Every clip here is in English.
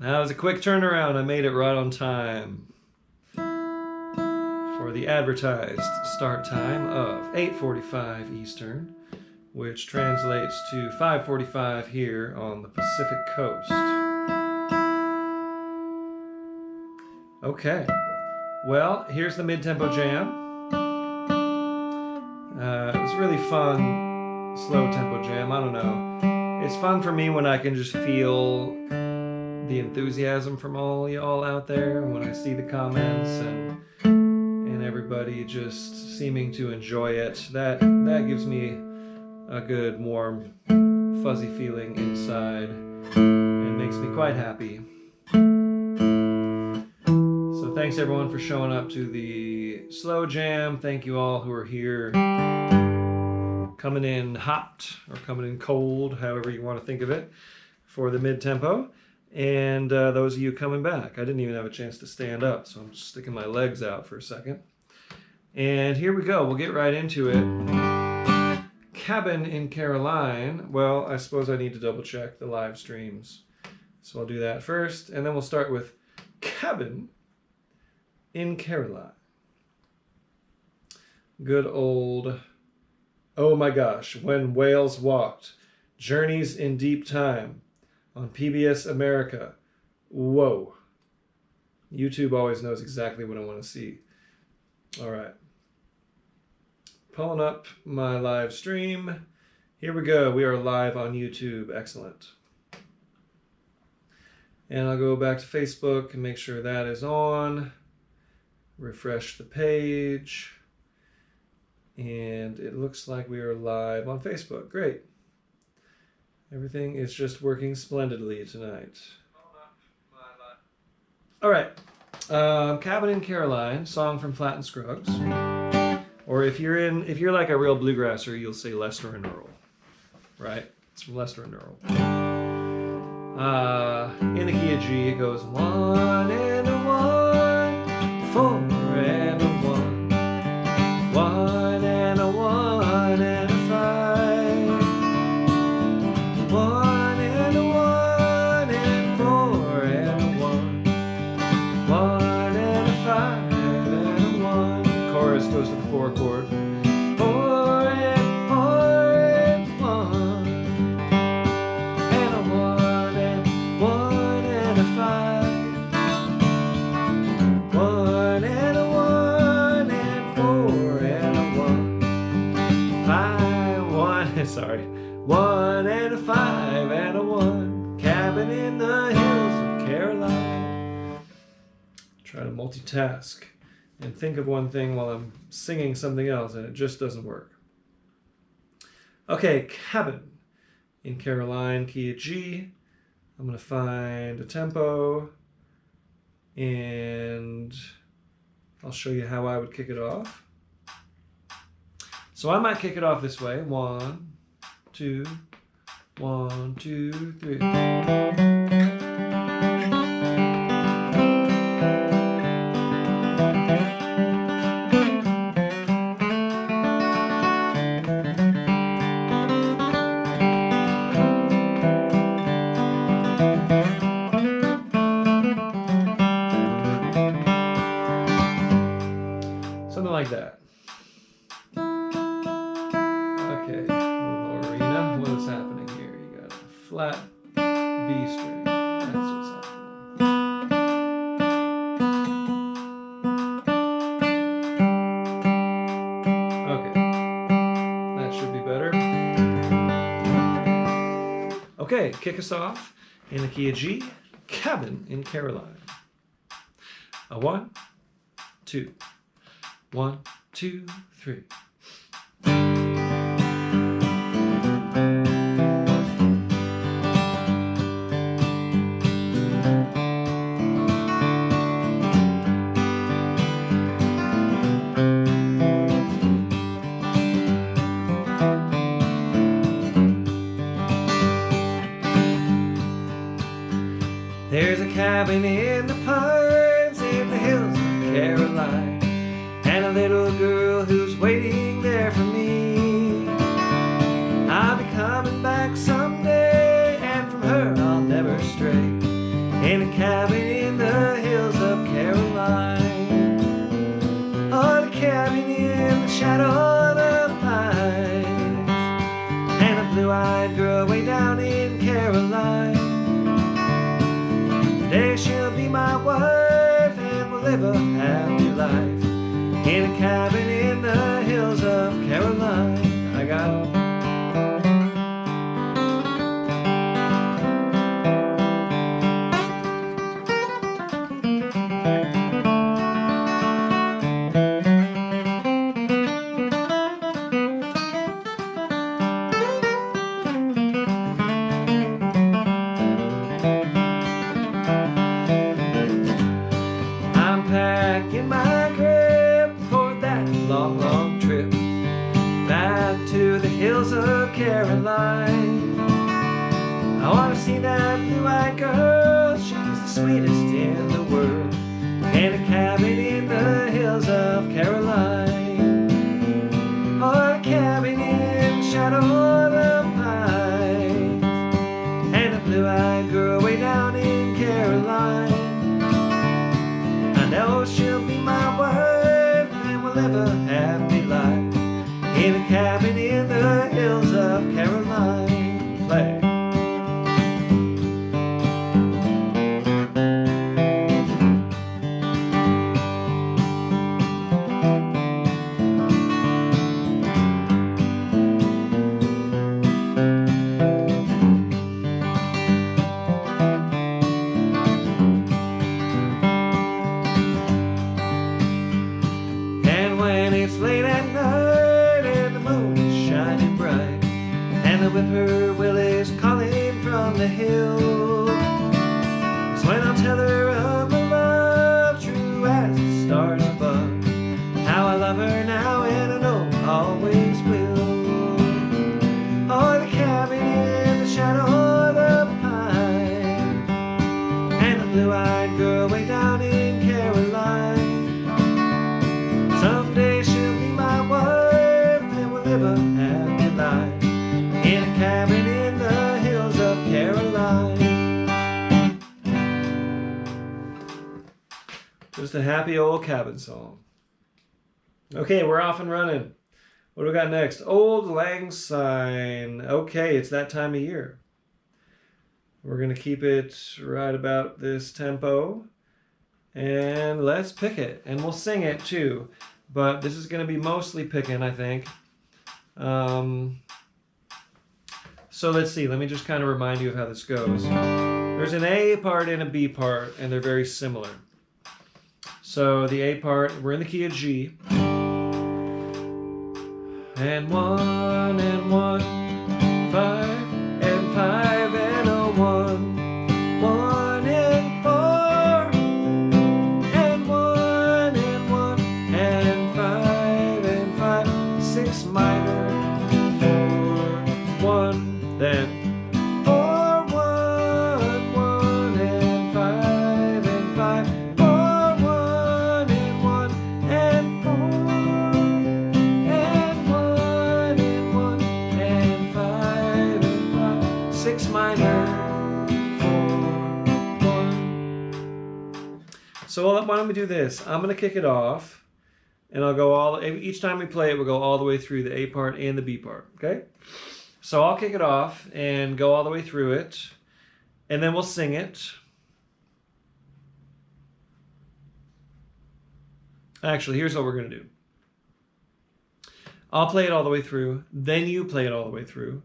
That was a quick turnaround. I made it right on time for the advertised start time of 8:45 Eastern, which translates to 5:45 here on the Pacific Coast. Okay, well, here's the mid-tempo jam. It was really fun, slow tempo jam. I don't know. It's fun for me when I can just feel the enthusiasm from all y'all out there, when I see the comments and everybody just seeming to enjoy it. That gives me a good, warm, fuzzy feeling inside and makes me quite happy. So thanks everyone for showing up to the slow jam. Thank you all who are here, coming in hot or coming in cold, however you want to think of it, for the mid-tempo. And those of you coming back. I didn't even have a chance to stand up, so I'm just sticking my legs out for a second. And here we go. We'll get right into it. Cabin in Caroline. Well, I suppose I need to double check the live streams. So I'll do that first, and then we'll start with Cabin in Caroline. Good old, oh my gosh, When Whales Walked, Journeys in Deep Time on PBS America. Whoa. YouTube always knows exactly what I want to see. All right. Pulling up my live stream. Here we go. We are live on YouTube. Excellent. And I'll go back to Facebook and make sure that is on. Refresh the page. And it looks like we are live on Facebook. Great. Everything is just working splendidly tonight. All right. Cabin in Caroline, song from Flatt and Scruggs. Or if you're like a real bluegrasser, you'll say Lester and Earl. Right? It's from Lester and Earl. In the key of G, it goes 1 and a 1, 4 and a 1, 1 and a 1 and a 5, 1 and a 1 and 4 and a 1, 1 and a 5 and a 1. Chorus goes to the 4 chord. 4 and 1 and a 1 and 1 and a 5, 1 and a 1 and 4 and a 1, 5, 1, sorry, 1 and a 5 and a 1, cabin in the hills of Caroline. Try to multitask and think of one thing while I'm singing something else, and it just doesn't work. Okay, Cabin in Caroline, key of G. I'm going to find a tempo, and I'll show you how I would kick it off. So I might kick it off this way. 1, 2, 1, 2, 3. Something like that. Okay, Lorena, what's happening here? You got a flat B string. That's what's happening. Okay, that should be better. Okay, kick us off in the key of G, Cabin in Caroline. A 1, 2, 1, 2, 3. There's a cabin in the pines in the hills of Caroline, and a little girl who's waiting there for me. I'll be coming back someday, and from her I'll never stray. In a shadow of the pines, and a blue-eyed girl way down in Caroline. Today she'll be my wife, and we'll live a happy life in a cabin in the hills of Caroline. I got packing my grip for that long, long trip back to the hills of Caroline. I want to see that blue-eyed girl, she's the sweetest in the world, in a cabin in the hills of Caroline. Oh, a cabin in the shadow of the pines, and a blue-eyed girl way down in Caroline. I know she'll be my wife, and we'll live a happy life in a cabin in the hills of Caroline. Play. It's late at night and the moon is shining bright, and the whippoorwill is calling from the hill. It's when I'll tell her of my love, true as the stars above, how I love her now and I know always will. Oh, the cabin in the shadow of the pine, and the blue-eyed girl way down in Caroline. Someday she'll be my wife, and we'll live a happy life in a cabin in the hills of Caroline. Just a happy old cabin song. Okay, we're off and running. What do we got next? Auld Lang Syne. Okay, it's that time of year. We're going to keep it right about this tempo. And let's pick it. And we'll sing it too. But this is going to be mostly picking, I think. So let's see. Let me just kind of remind you of how this goes. There's an A part and a B part, and they're very similar. So the A part, we're in the key of G. And 1 and 1, 5 and 5 and a 1. 1 and 4 and 1 and 1 and 5 and 5. 6 minor, 4, 1, then 4, 1, 1 and 5 and 5. 4, 1 and 1 and 4 and 1 and 1 and 5 and 5. 6 minor, 4, 1. So why don't we do this? I'm going to kick it off, and I'll go each time we play it, we'll go all the way through the A part and the B part, okay? So I'll kick it off and go all the way through it, and then we'll sing it. Actually, here's what we're going to do. I'll play it all the way through, then you play it all the way through,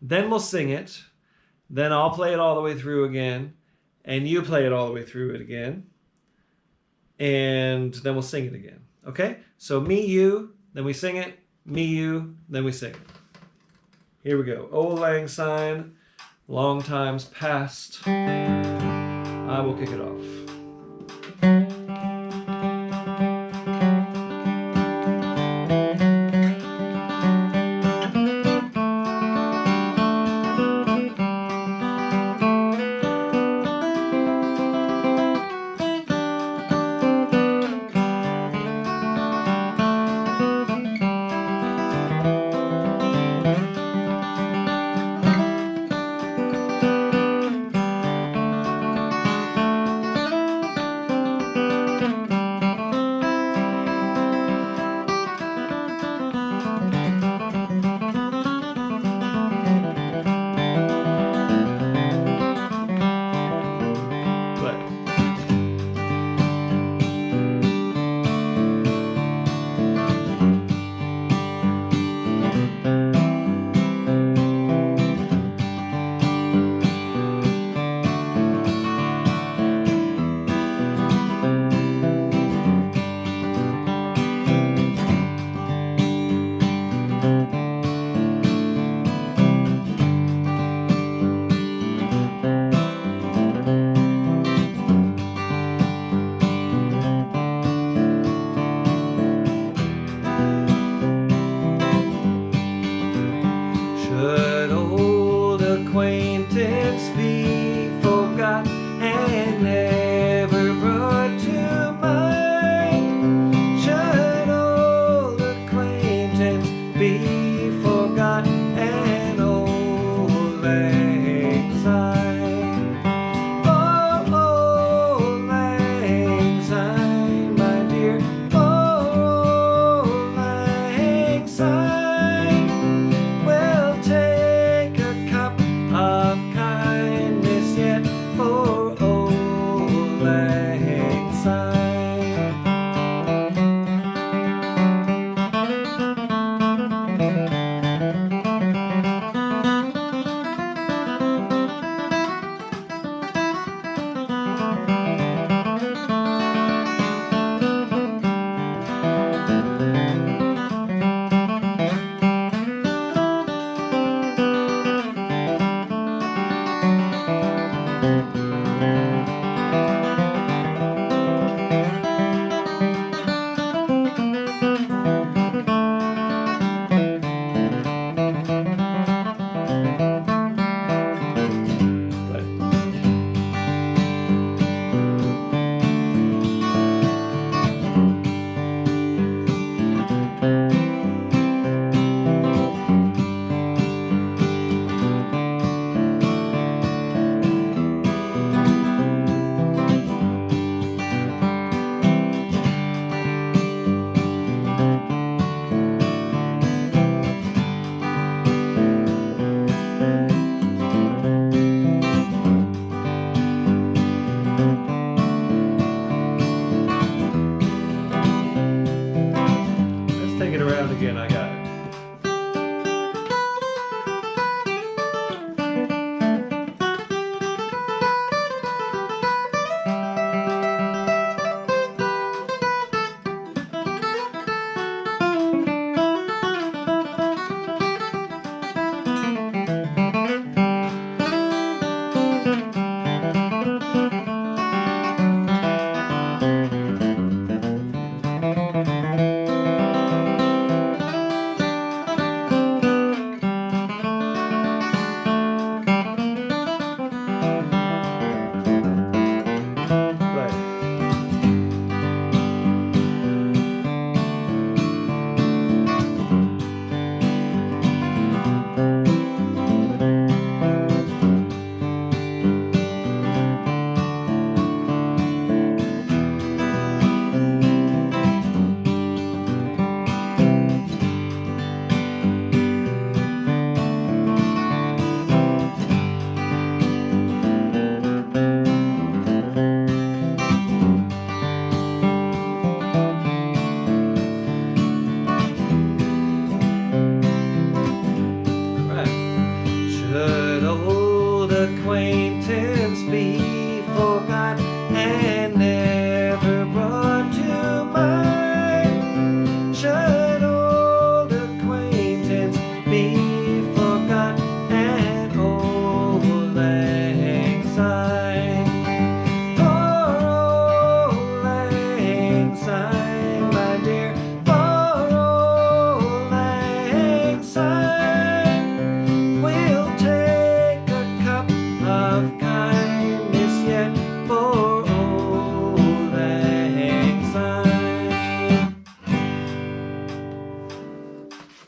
then we'll sing it, then I'll play it all the way through again, and you play it all the way through it again, and then we'll sing it again. Okay? So me, you, then we sing it, me, you, then we sing it. Here we go. Auld Lang Syne, long times past. I will kick it off. around again, I got it.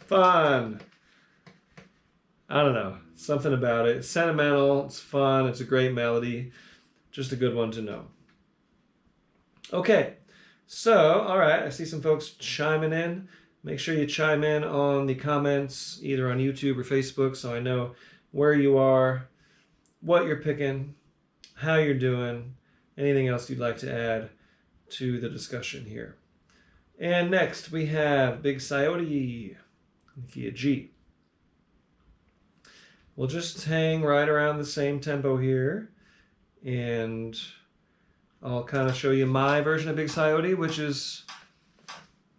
Fun. I don't know. Something about it. It's sentimental. It's fun. It's a great melody. Just a good one to know. Okay. So, all right. I see some folks chiming in. Make sure you chime in on the comments, either on YouTube or Facebook, so I know where you are, what you're picking, how you're doing, anything else you'd like to add to the discussion here. And next we have Big Sciota in the key of G. We'll just hang right around the same tempo here, and I'll kind of show you my version of Big Sciota, which is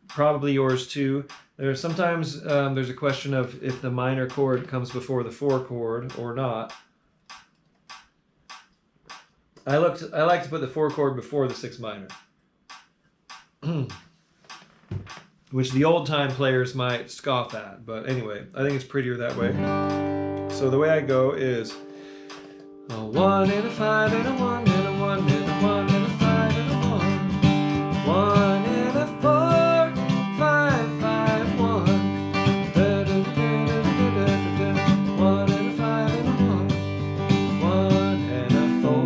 probably yours too. There's sometimes there's a question of if the minor chord comes before the 4 chord or not. I like to put the 4 chord before the 6 minor, which the old time players might scoff at, but anyway, I think it's prettier that way. So the way I go is a 1 and a 5 and a 1 and a 1 and a 1 and a 5 and a 1, 1 and a 4, 5, 5, 1, da, da, da, da, da, da, da, 1 and a 5 and a 1, 1 and a 4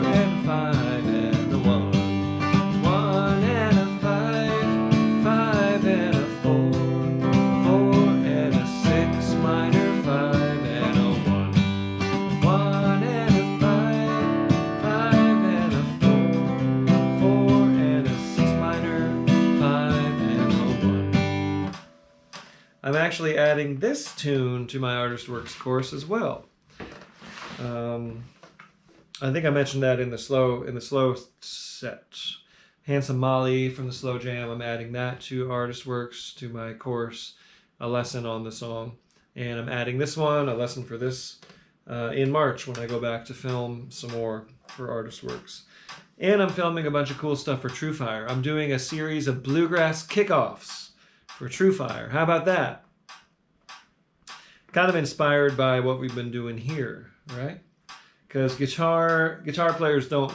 and a 5 and a 1, 1 and a 5, 5 and a 4, 4 and a 6 minor, 5 and a 1, 1 and a 5, 5 and a 4, 4 and a 6 minor, 5 and a 1. I'm actually adding this tune to my Artist Works course as well. I think I mentioned that in the slow set. Handsome Molly from the Slow Jam. I'm adding that to Artist Works, to my course, a lesson on the song. And I'm adding this one, a lesson for this, in March when I go back to film some more for Artist Works. And I'm filming a bunch of cool stuff for True Fire. I'm doing a series of bluegrass kickoffs for True Fire. How about that? Kind of inspired by what we've been doing here, right? Because guitar players don't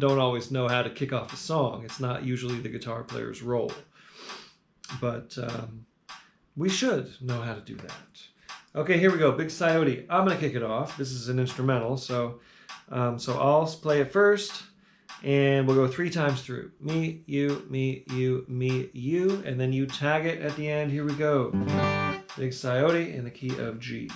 always know how to kick off a song. It's not usually the guitar player's role, but we should know how to do that. Okay, here we go. Big Sciota. I'm gonna kick it off. This is an instrumental, so I'll play it first, and we'll go 3 times through. Me, you, me, you, me, you, and then you tag it at the end. Here we go. Big Sciota in the key of G.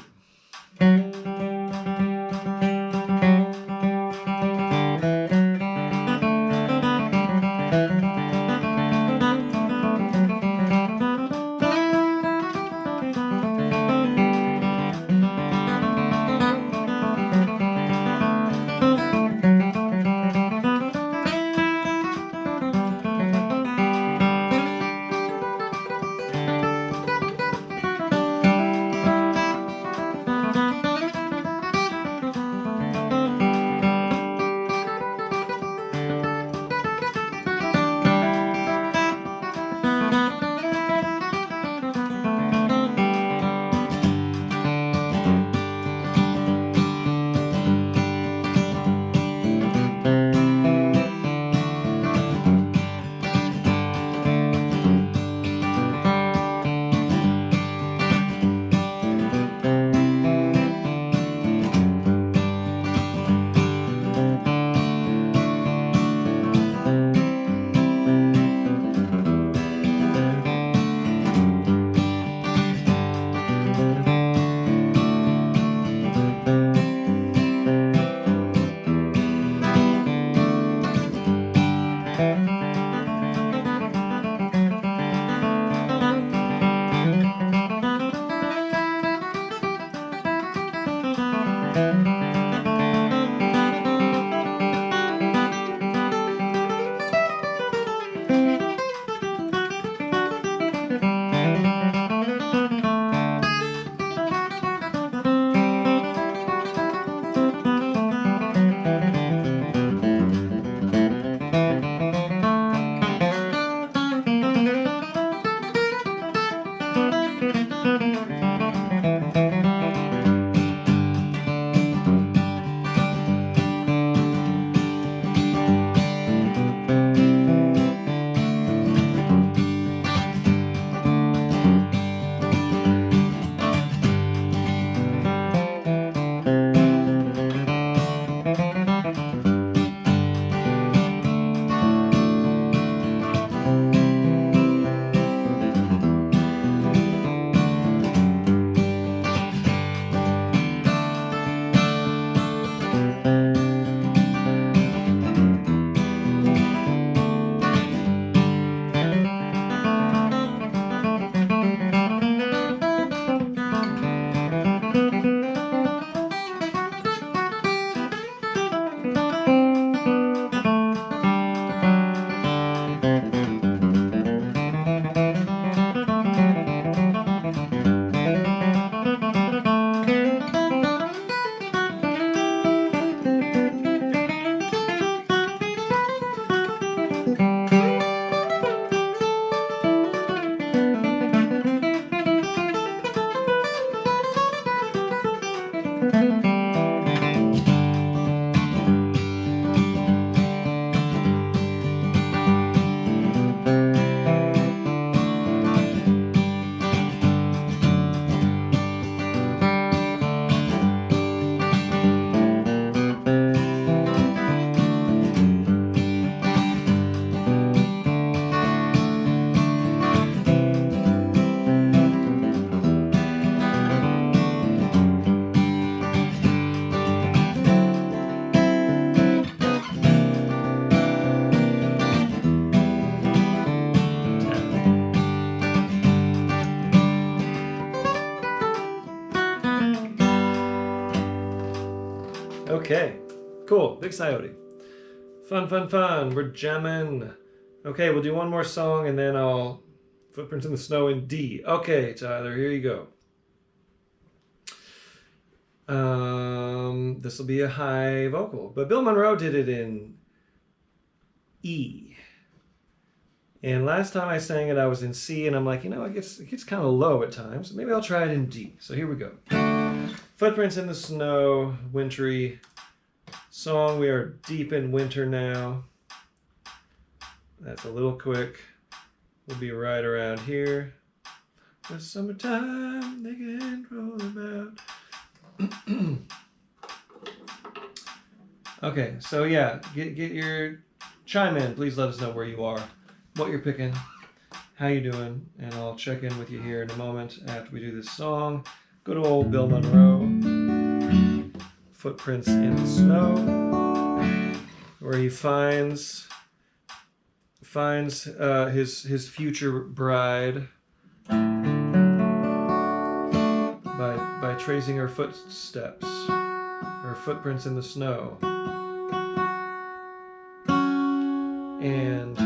Okay, cool. Big Sciota. Fun, fun, fun. We're jamming. Okay, we'll do one more song and then I'll Footprints in the Snow in D. Okay, Tyler, here you go. This will be a high vocal, but Bill Monroe did it in E. And last time I sang it, I was in C, and I'm like, it gets kind of low at times. Maybe I'll try it in D. So here we go. Footprints in the Snow, wintry song. We are deep in winter now. That's a little quick. We'll be right around here. The summertime, they can roll about. Okay, so yeah, get your chime in. Please let us know where you are, what you're picking, how you doing, and I'll check in with you here in a moment after we do this song. Good old Bill Monroe, Footprints in the Snow, where he finds his future bride by tracing her footsteps, her footprints in the snow. And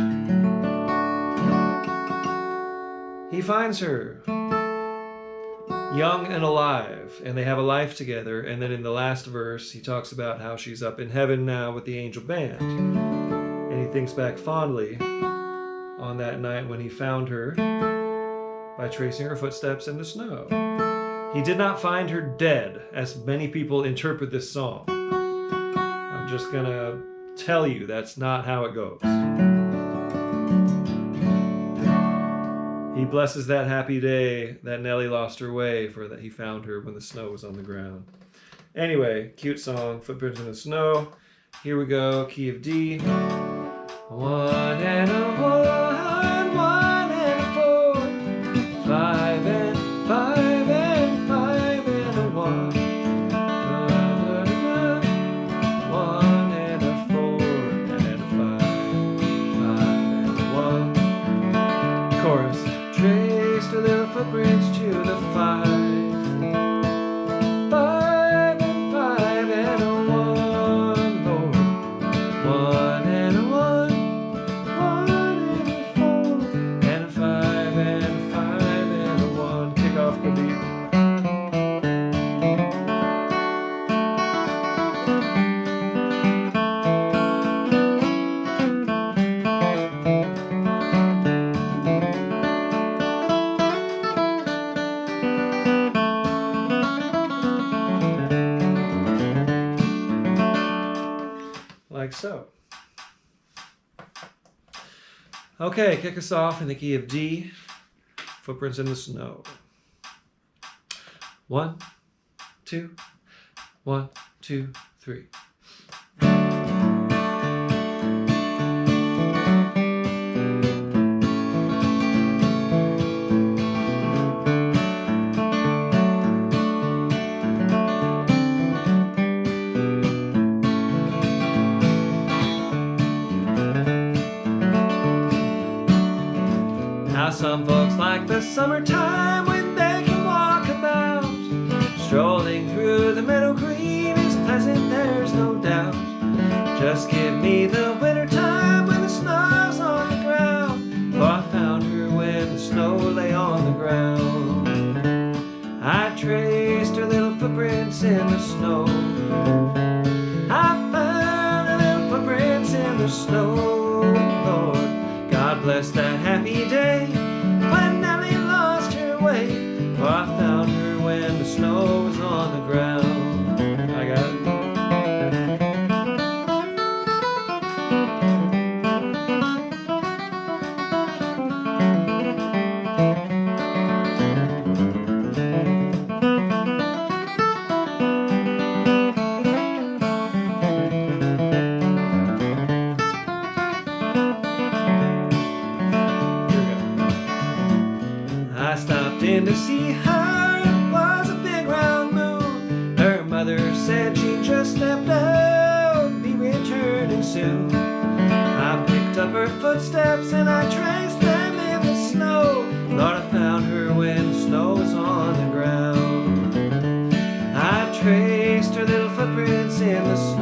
he finds her young and alive, and they have a life together. And then in the last verse, he talks about how she's up in heaven now with the angel band. And he thinks back fondly on that night when he found her by tracing her footsteps in the snow. He did not find her dead, as many people interpret this song. I'm just gonna tell you that's not how it goes. He blesses that happy day that Nellie lost her way, for that he found her when the snow was on the ground. Anyway, cute song, Footprints in the Snow. Here we go, key of D. 1 and a 1, 1 and a 4, 5 and 5 and 5 and a 1. 1 and a 4 and a 5, 5 and a 1. Chorus. Traced her little footprints to the 5. 5 and 5 and a 1, Lord. 1 and a 1, 1 and a 4, and a 5 and a 5 and a 1. Kick off the beat. Like so. Okay, kick us off in the key of D, Footprints in the Snow. 1, 2, 1, 2, 3. Now some folks like the summertime when they can walk about. Strolling through the meadow green is pleasant, there's no doubt. Just give me the wintertime when the snow's on the ground. For I found her when the snow lay on the ground. I traced her little footprints in the snow. I found her little footprints in the snow, Lord. God bless that happy day when Nellie lost her way. For I found her when the snow was on the ground. I got it. I stopped in to see her, it was a big round moon. Her mother said she just stepped out, be returning soon. I picked up her footsteps and I traced them in the snow. Lord, I found her when the snow was on the ground. I traced her little footprints in the snow.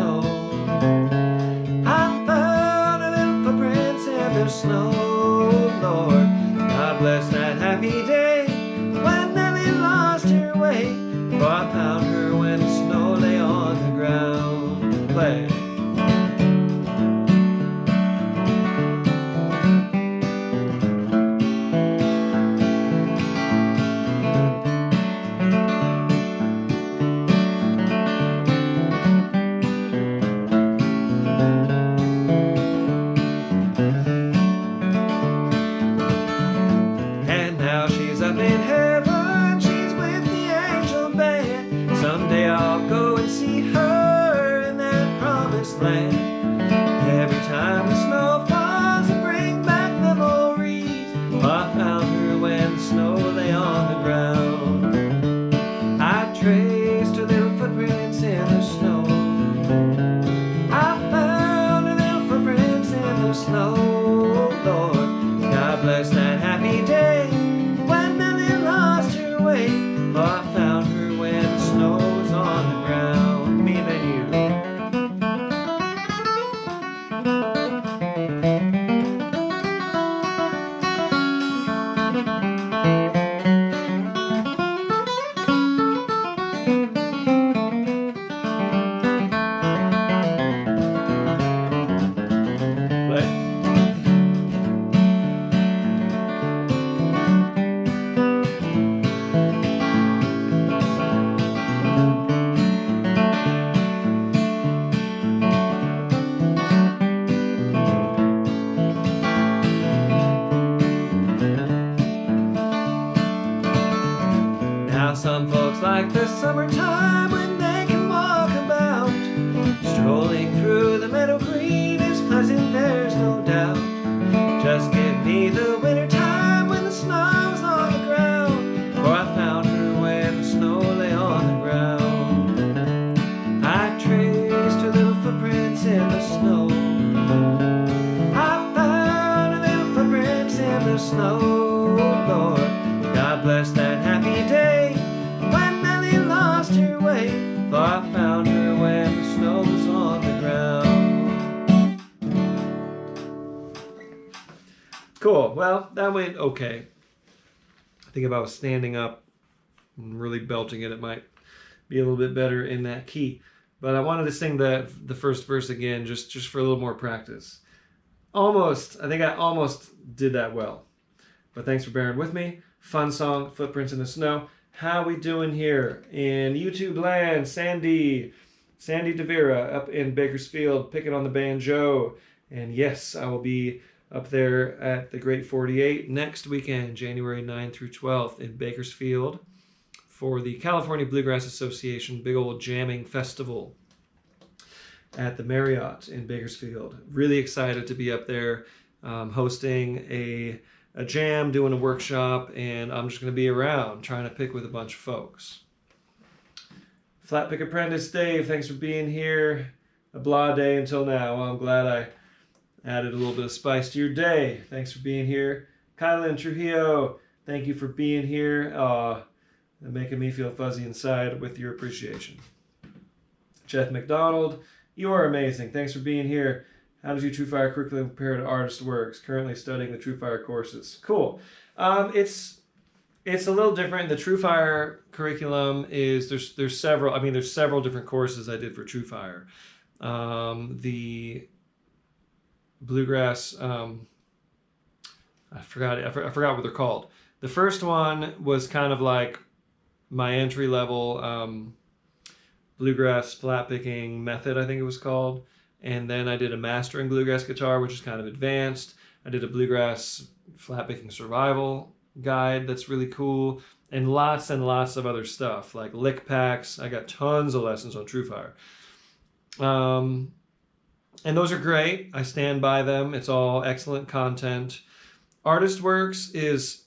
God bless that happy day when Nellie lost her way. For I found her when the snow lay on the ground. Play. Every time the snow falls and bring back memories. I found her when the snow lay on the ground. I traced her little footprints in the snow. I found her little footprints in the snow. Lord, God bless that happy day when Nellie lost her way. I found her when the snow was on the ground. Me and you. Some folks like the summertime when they can walk about. Strolling through the meadow green is pleasant, there's no doubt. Just give me the winter time when the snow's on the ground. For I found her when the snow lay on the ground. I traced her little footprints in the snow. I found her little footprints in the snow. Lord, God bless that happy day when Nellie lost her way. For I found her when the snow was on the ground. Cool. Well, that went okay. I think if I was standing up and really belting it, it might be a little bit better in that key. But I wanted to sing the first verse again just for a little more practice. I think I almost did that well. But thanks for bearing with me. Fun song, Footprints in the Snow. How we doing here in YouTube land? Sandy DeVera up in Bakersfield picking on the banjo. And yes, I will be up there at the Great 48 next weekend, January 9th through 12th in Bakersfield for the California Bluegrass Association big old jamming festival at the Marriott in Bakersfield. Really excited to be up there hosting a jam, doing a workshop, and I'm just going to be around trying to pick with a bunch of folks. Flat Pick Apprentice Dave, thanks for being here. A blah day until now. Well, I'm glad I added a little bit of spice to your day. Thanks for being here. Kylan Trujillo, thank you for being here. And making me feel fuzzy inside with your appreciation. Jeff McDonald, you are amazing. Thanks for being here. How does your True Fire curriculum compare to Artist Works? Currently studying the True Fire courses. Cool. It's a little different. The True Fire curriculum is there's several different courses I did for True Fire. The Bluegrass, I forgot what they're called. The first one was kind of like my entry level bluegrass flat picking method, I think it was called. And then I did a mastering bluegrass guitar, which is kind of advanced. I did a bluegrass flat picking survival guide that's really cool. And lots of other stuff like lick packs. I got tons of lessons on True Fire. And those are great. I stand by them. It's all excellent content. Artist Works is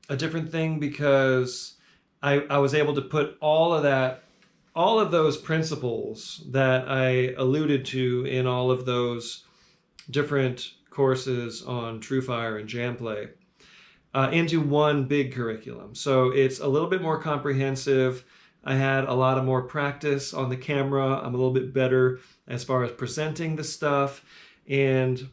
a different thing because I was able to put all of those principles that I alluded to in all of those different courses on True Fire and Jam Play into one big curriculum. So it's a little bit more comprehensive. I had a lot of more practice on the camera. I'm a little bit better as far as presenting the stuff. And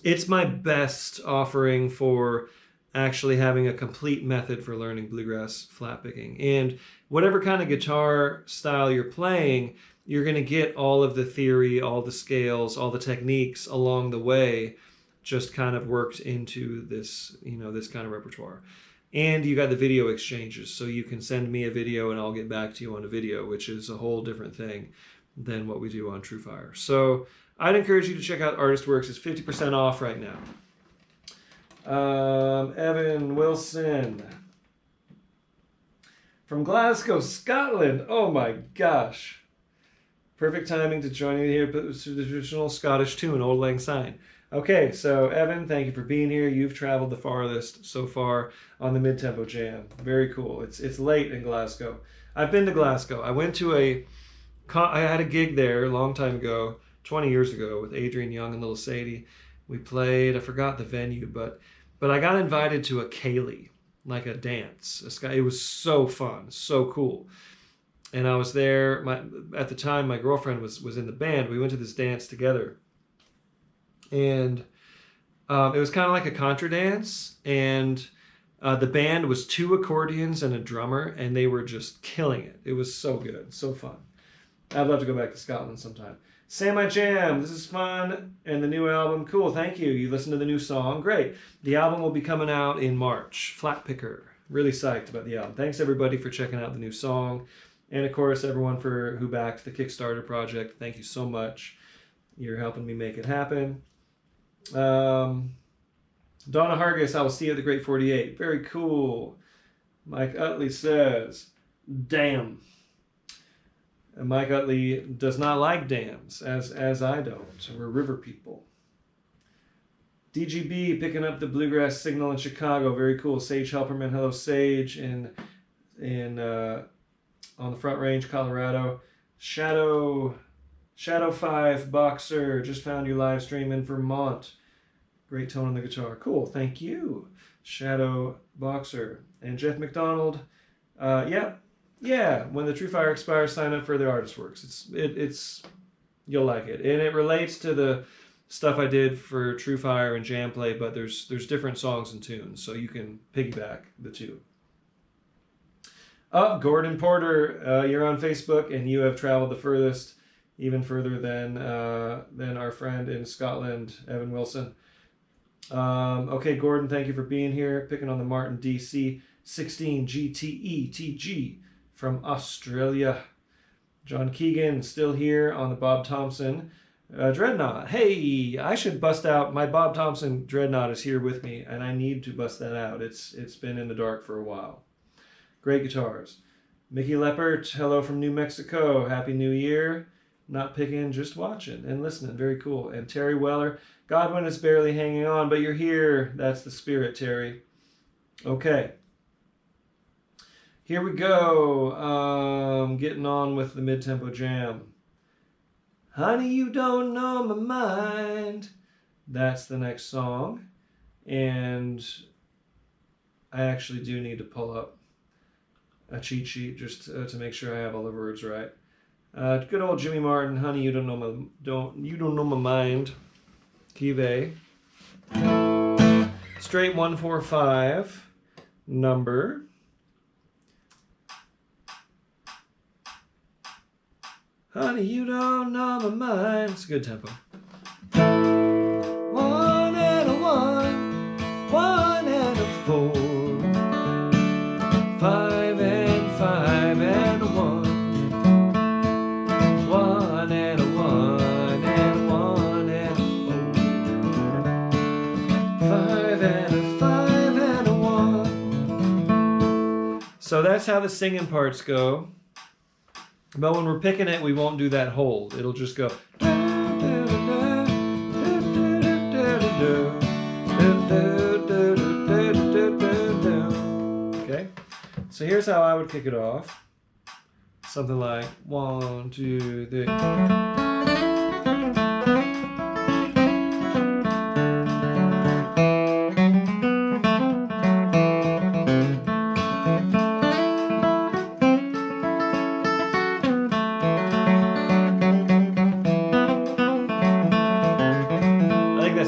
it's my best offering for actually having a complete method for learning bluegrass flat picking. And whatever kind of guitar style you're playing, you're going to get all of the theory, all the scales, all the techniques along the way, just kind of worked into this, this kind of repertoire. And you got the video exchanges, so you can send me a video and I'll get back to you on a video, which is a whole different thing than what we do on TrueFire. So I'd encourage you to check out Artist Works. It's 50% off right now. Evan Wilson from Glasgow, Scotland. Oh my gosh. Perfect timing to join you here to the traditional Scottish tune, Auld Lang Syne. Okay, so Evan, thank you for being here. You've traveled the farthest so far on the mid-tempo jam. Very cool. It's late in Glasgow. I've been to Glasgow. I went to I had a gig there a long time ago, 20 years ago, with Adrian Young and Little Sadie. We played, I forgot the venue, but I got invited to a ceilidh, like a dance. It was so fun, so cool. And I was there, at the time my girlfriend was in the band. We went to this dance together. And it was kind of like a contra dance, and the band was 2 accordions and a drummer, and they were just killing it. It was so good, so fun. I'd love to go back to Scotland sometime. Sam Jam, this is fun, and the new album, cool, thank you. You listened to the new song, great. The album will be coming out in March, Flat Picker. Really psyched about the album. Thanks everybody for checking out the new song, and of course everyone who backed the Kickstarter project. Thank you so much. You're helping me make it happen. Donna Hargis, I will see you at the Great 48. Very cool. Mike Utley says, damn. And Mike Utley does not like dams, as I don't. We're river people. DGB picking up the bluegrass signal in Chicago. Very cool. Sage Helperman, hello Sage, on the Front Range, Colorado. Shadow 5 Boxer, just found your live stream in Vermont. Great tone on the guitar. Cool, thank you. Shadow Boxer. And Jeff McDonald, yeah, when the TrueFire expires, sign up for the Artist Works. It's you'll like it. And it relates to the stuff I did for TrueFire and Jam Play, but there's different songs and tunes, so you can piggyback the two. Gordon Porter, you're on Facebook and you have traveled the furthest, even further than our friend in Scotland, Evan Wilson. Okay, Gordon, thank you for being here. Picking on the Martin DC 16 GTE TG from Australia. John Keegan, still here on the Bob Thompson Dreadnought. Hey, I should bust out. My Bob Thompson Dreadnought is here with me, and I need to bust that out. It's been in the dark for a while. Great guitars. Mickey Leppert, hello from New Mexico. Happy New Year. Not picking, just watching and listening. Very cool. And Terry Weller, Godwin is barely hanging on, but you're here. That's the spirit, Terry. Okay. Here we go. Getting on with the mid-tempo jam. Honey, you don't know my mind. That's the next song. And I actually do need to pull up a cheat sheet just to make sure I have all the words right. Good old Jimmy Martin, Honey, you don't know my mind. Kive. Straight 145 number. Honey, you don't know my mind. It's a good tempo. 1 and a 1, 1 and a 4, 5 and 5 and a 1, 1 and a 1 and 1 and a 4, 5 and a 5 and a 1. So that's how the singing parts go. But when we're picking it, we won't do that hold. It'll just go. Okay? So here's how I would kick it off. Something like 1, 2, 3.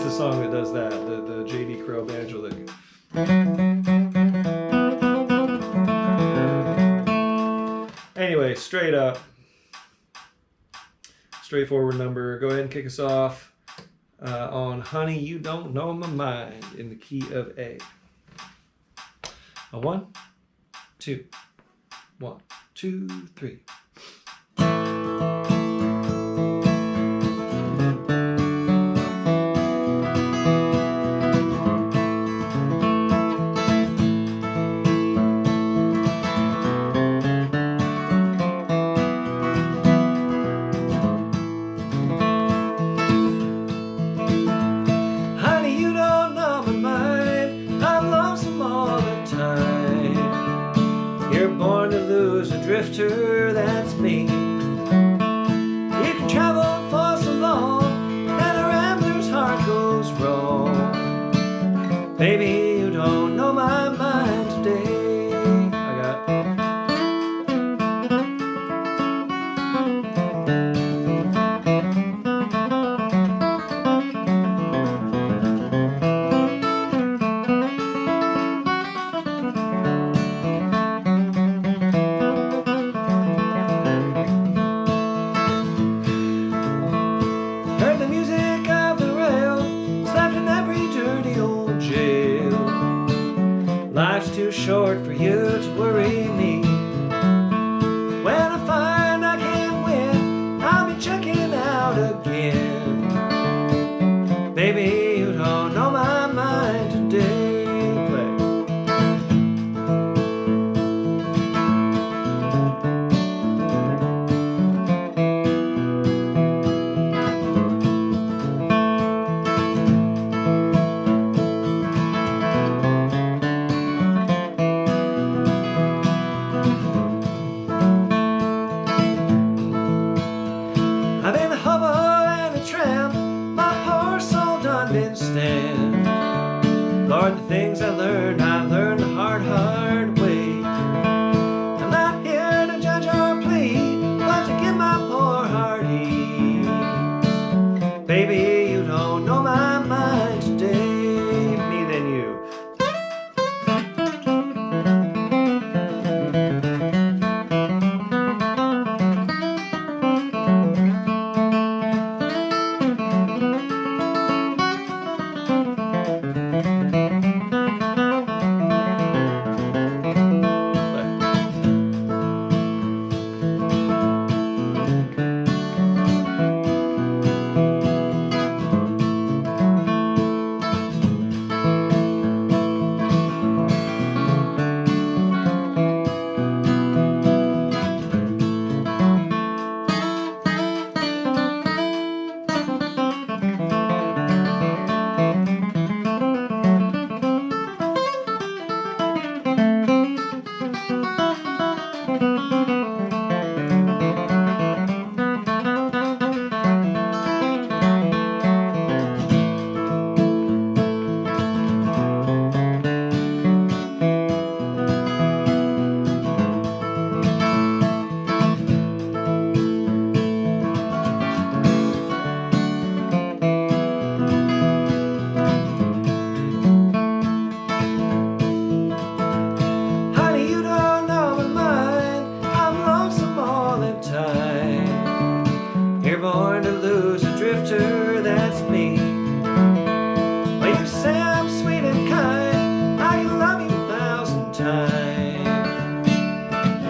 Song that does that, the J.D. Crowe banjo lick. straight up. Straightforward number. Go ahead and kick us off on Honey, You Don't Know My Mind in the key of A. A 1, 2, 1, 2, 3. Drifter, that's me. You can travel for so long, and a rambler's heart goes wrong. Baby, you don't know my mind today. I got too short for you to worry me. When I find I can't win, I'll be checking out again. Baby, you don't know my mind today. Lord, the things I learned the hard way. I'm not here to judge or plead, but to give my poor heart ease. Baby, you don't know my mind today. Me than you.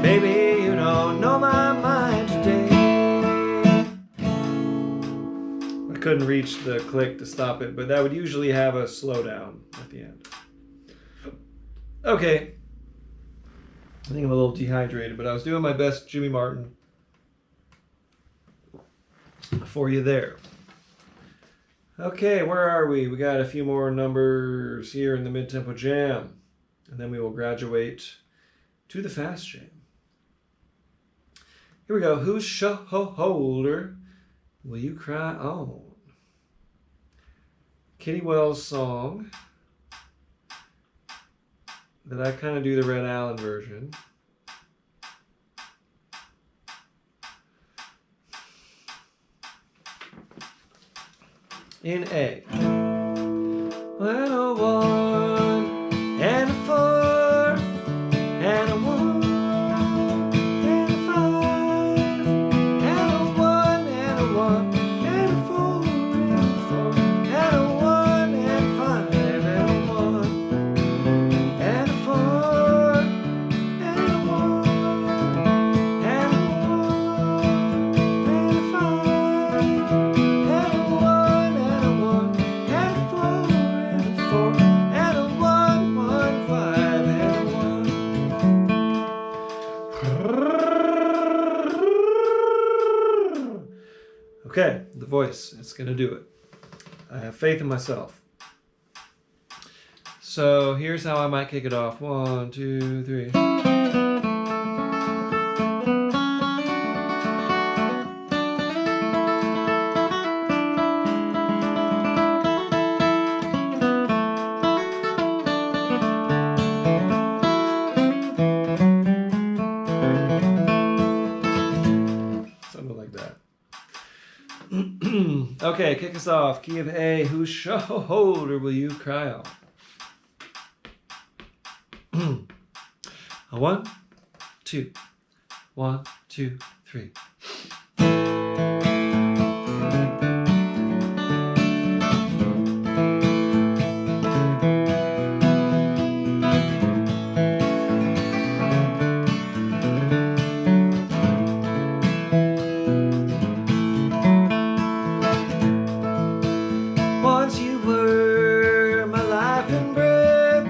Baby, you don't know my mind today. I couldn't reach the click to stop it, but that would usually have a slowdown at the end. Okay. I think I'm a little dehydrated, but I was doing my best Jimmy Martin for you there. Okay, where are we? We got a few more numbers here in the mid-tempo jam, and then we will graduate to the fast jam. Here we go. Whose shoulder will you cry on? Kitty Wells song that I kind of do the Red Allen version. In A. When a 1 and a 4 and a 1 and a 5 Okay, the voice, it's going to do it. I have faith in myself. So here's how I might kick it off. 1, 2, 3. Something like that. Okay, kick us off. Key of A. Whose shoulder will you cry on? 1, 2, 1, 2, 3. Once you were my life and breath,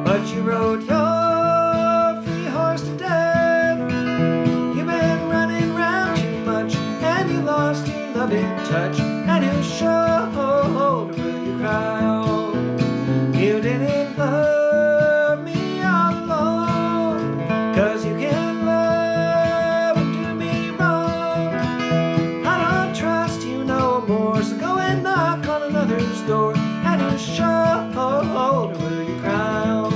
but you rode your free horse to death. You've been running round too much, and you lost your loving touch. And whose shoulder will you cry on? You didn't love me all alone, 'cause you can't love and do me wrong. I don't trust you no more, so go and knock on another's door. And whose shoulder will you cry on?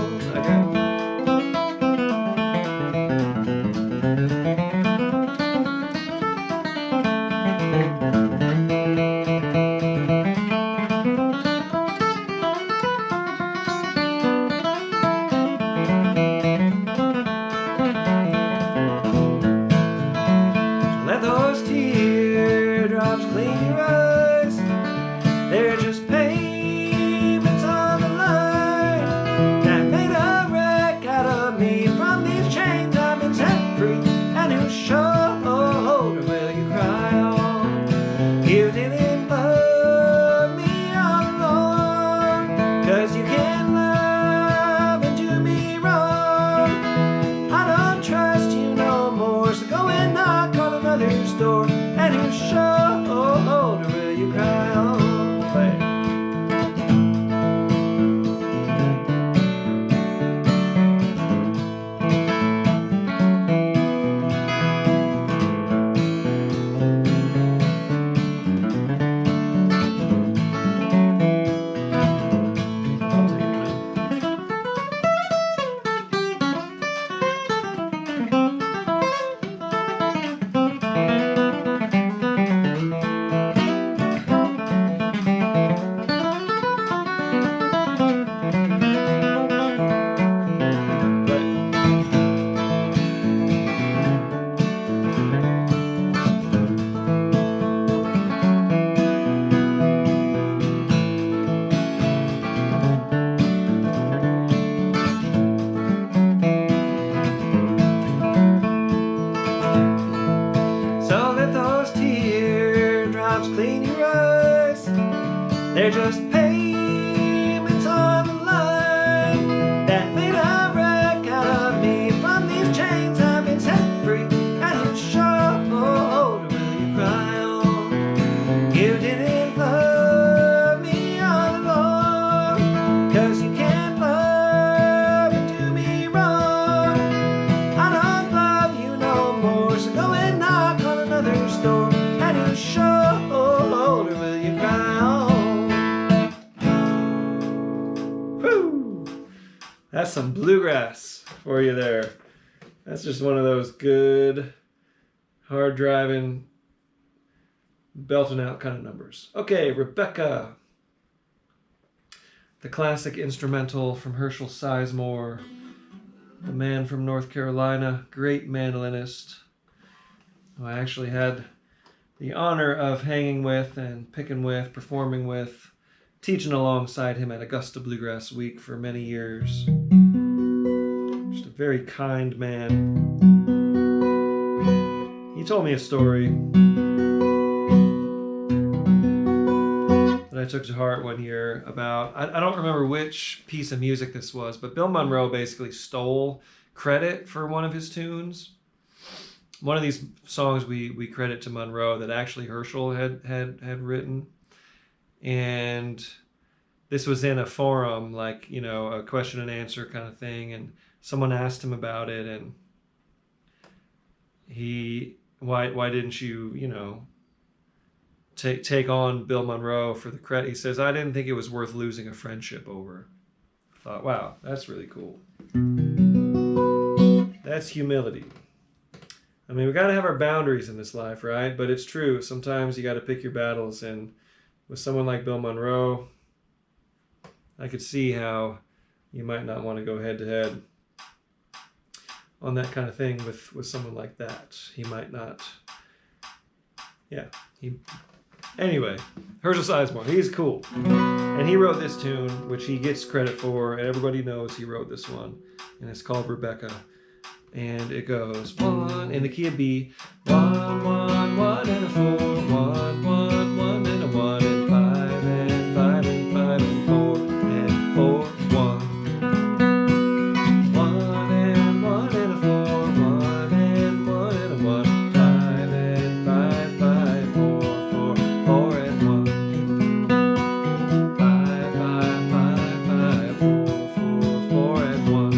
Let those teardrops clean your eyes. They're just payments on the line that made a wreck out of me. From these chains I've been set free. And whose shoulder will you cry on? You didn't love me all along, 'cause you can't love and do me wrong. I don't trust you no more, so go and knock on another's door. And whose shoulder will you cry on? Play it. I'll take it, man. So let those teardrops clean your eyes. They're just payments on the line that made a wreck out of me. From these chains I've been set free. And whose shoulder will you cry on? You didn't love me all along, 'cause you can't love and do me wrong. I don't love you no more, so go and knock on another's door. And whose shoulder will you cry on? Whew! That's some bluegrass for you there. That's just one of those good, hard driving, belting out kind of numbers. Okay, Rebecca. The classic instrumental from Herschel Sizemore, the man from North Carolina, great mandolinist, who I actually had the honor of hanging with and picking with, performing with, teaching alongside him at Augusta Bluegrass Week for many years. Just a very kind man. He told me a story that I took to heart one year about, I don't remember which piece of music this was, but Bill Monroe basically stole credit for one of his tunes. one of these songs we credit to Monroe that actually Herschel had written, and this was in a forum, like, you know, a question and answer kind of thing, and someone asked him about it, and why didn't you, you know, take on Bill Monroe for the credit? He says, I didn't think it was worth losing a friendship over. I thought, wow, that's really cool. That's humility. I mean, we got to have our boundaries in this life, right? But it's true. Sometimes you got to pick your battles. And with someone like Bill Monroe, I could see how you might not want to go head to head on that kind of thing with someone like that. He might not. Yeah. Anyway, Herschel Sizemore, he's cool. And he wrote this tune, which he gets credit for, and everybody knows he wrote this one. And it's called Rebecca. And it goes 1 in the key of B, 1, 1, 1 and a 4, 1, 1, 1 and a 1 and 5 and 5 and 5 and 4 and 4, 1. 1 and 1 and a 4, 1 and 1 and a 1, 5 and 5, 5, 4, 4, 4 and 1. 5, 5, 5, 5, 4, 4, 4 and 1.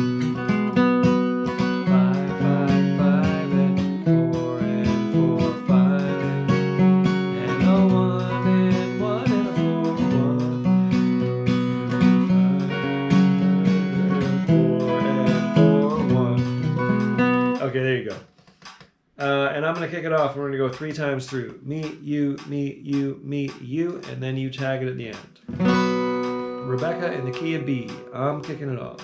Okay, there you go. And I'm going to kick it off. We're going to go 3 times through. Me, you, and then you tag it at the end. Rebecca in the key of B. I'm kicking it off.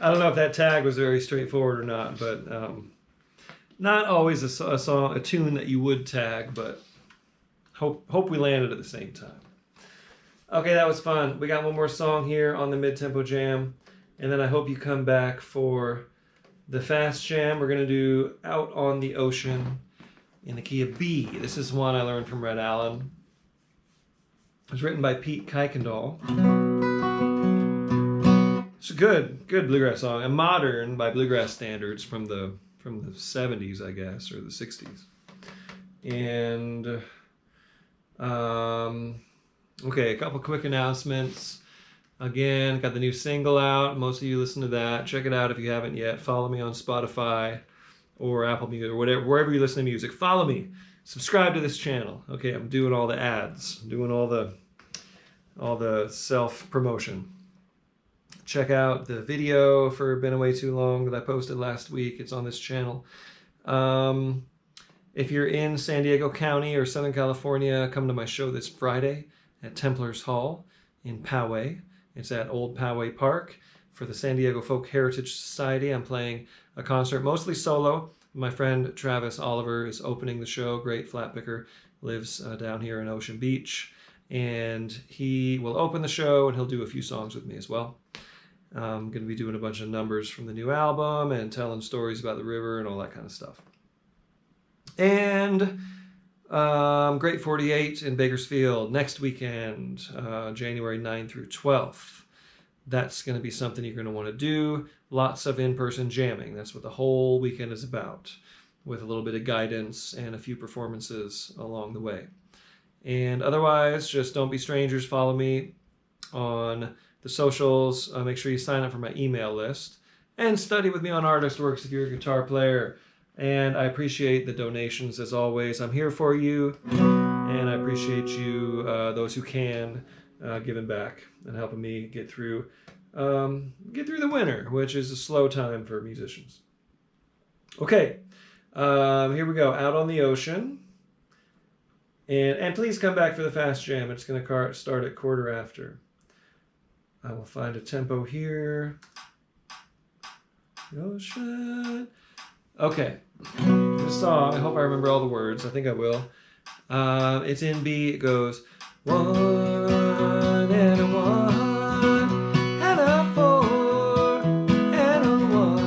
I don't know if that tag was very straightforward or not, but not always a tune that you would tag, but hope we landed at the same time. Okay, that was fun. We got one more song here on the mid-tempo jam, and then I hope you come back for the fast jam. We're going to do Out on the Ocean in the key of B. This is one I learned from Red Allen. It was written by Pete Kuykendall. It's a good bluegrass song, and modern by bluegrass standards from the 70s, I guess, or the 60s. And okay, a couple quick announcements. Again, got the new single out. Most of you listen to that. Check it out if you haven't yet. Follow me on Spotify or Apple Music or whatever, wherever you listen to music. Follow me. Subscribe to this channel. Okay, I'm doing all the ads. I'm doing all the self-promotion. Check out the video for Been Away Too Long that I posted last week. It's on this channel. If you're in San Diego County or Southern California, come to my show this Friday at Templars Hall in Poway. It's at Old Poway Park for the San Diego Folk Heritage Society. I'm playing a concert, mostly solo. My friend Travis Oliver is opening the show. Great flat picker, lives down here in Ocean Beach. And he will open the show and he'll do a few songs with me as well. I'm going to be doing a bunch of numbers from the new album and telling stories about the river and all that kind of stuff. And Great 48 in Bakersfield next weekend, January 9th through 12th. That's going to be something you're going to want to do. Lots of in-person jamming. That's what the whole weekend is about, with a little bit of guidance and a few performances along the way. And otherwise, just don't be strangers. Follow me on the socials. Make sure you sign up for my email list. And study with me on ArtistWorks if you're a guitar player. And I appreciate the donations as always. I'm here for you, and I appreciate you, those who can, giving back and helping me get through the winter, which is a slow time for musicians. Okay, here we go. Out on the Ocean, and please come back for the fast jam. It's going to start at 1/4 I will find a tempo here. Ocean. Okay, this song, I hope I remember all the words. I think I will. It's in B. It goes 1 and a 1 and a 4 and a 1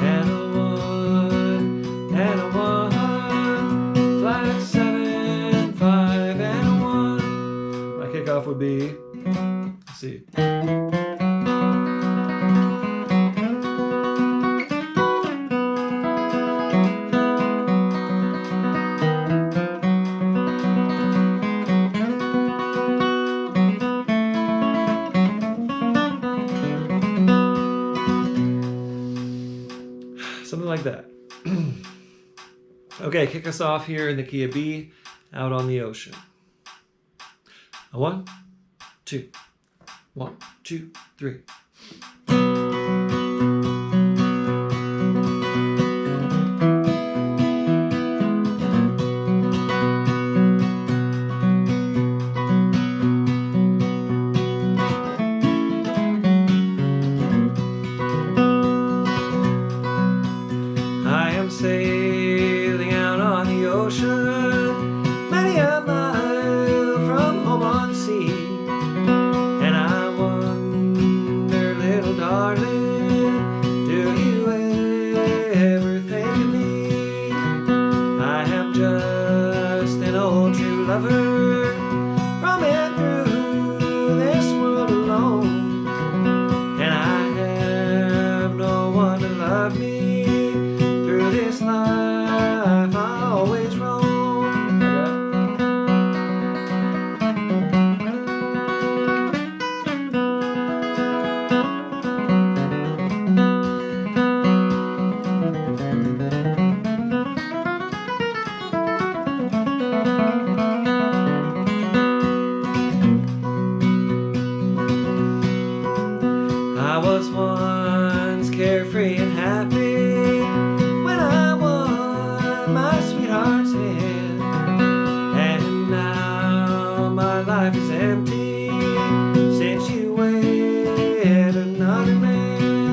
and a 1 and a 1, flat 7, 5 and a 1. My kickoff would be, let's see. Something like that. Okay, kick us off here in the key of B, Out on the Ocean. 1, 2, 1, 2, 3. Sailing out on the ocean, many a mile from home on sea, and I wonder, little darling, do you ever think of me? I am just an old true lover, roaming through this world alone, and I have no one to love me. This life I always roam. I was once carefree and happy, sweetheart's hand, and now my life is empty since you wed another man.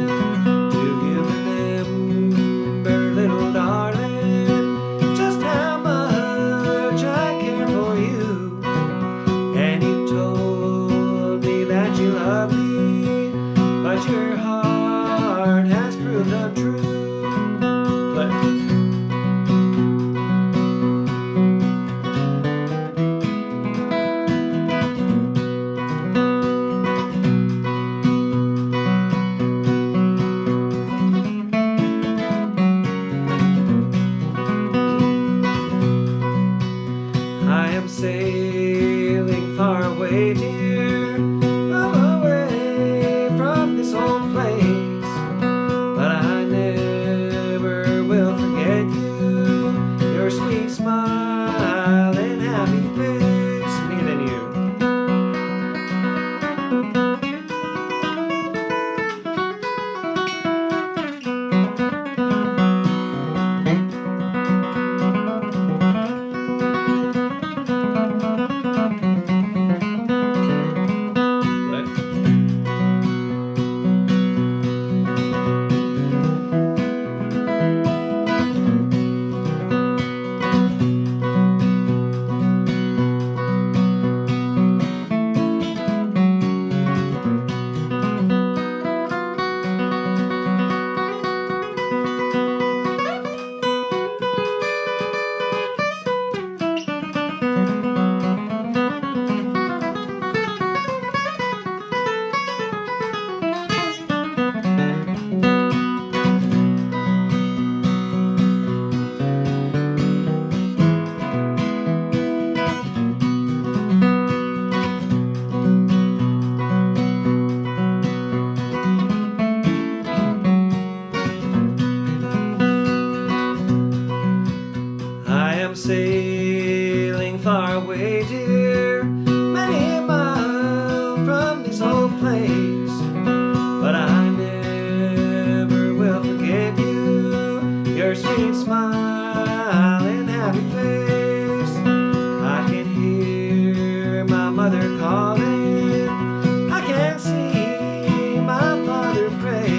your heart has proved untrue. Play. I am sailing far away, dear, away from this old place, but I never will forget you, your sweet smile and happy face. Me and then you. I am sailing far away, dear, many a mile from this old place, but I never will forget you, your sweet smile and happy face. I can hear my mother calling, I can see my father pray.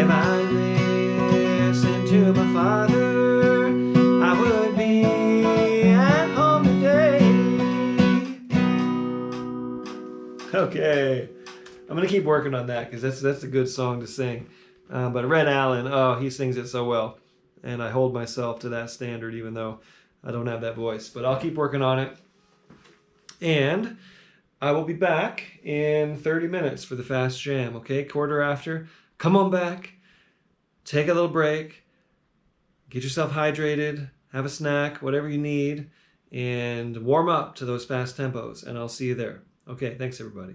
If I listen to my father, I would be at home today. Okay, I'm gonna keep working on that because that's a good song to sing. But Red Allen, oh, he sings it so well, and I hold myself to that standard even though I don't have that voice. But I'll keep working on it, and I will be back in 30 minutes for the Fast Jam. Okay, quarter after. Come on back, take a little break, get yourself hydrated, have a snack, whatever you need, and warm up to those fast tempos, and I'll see you there. Okay, thanks everybody.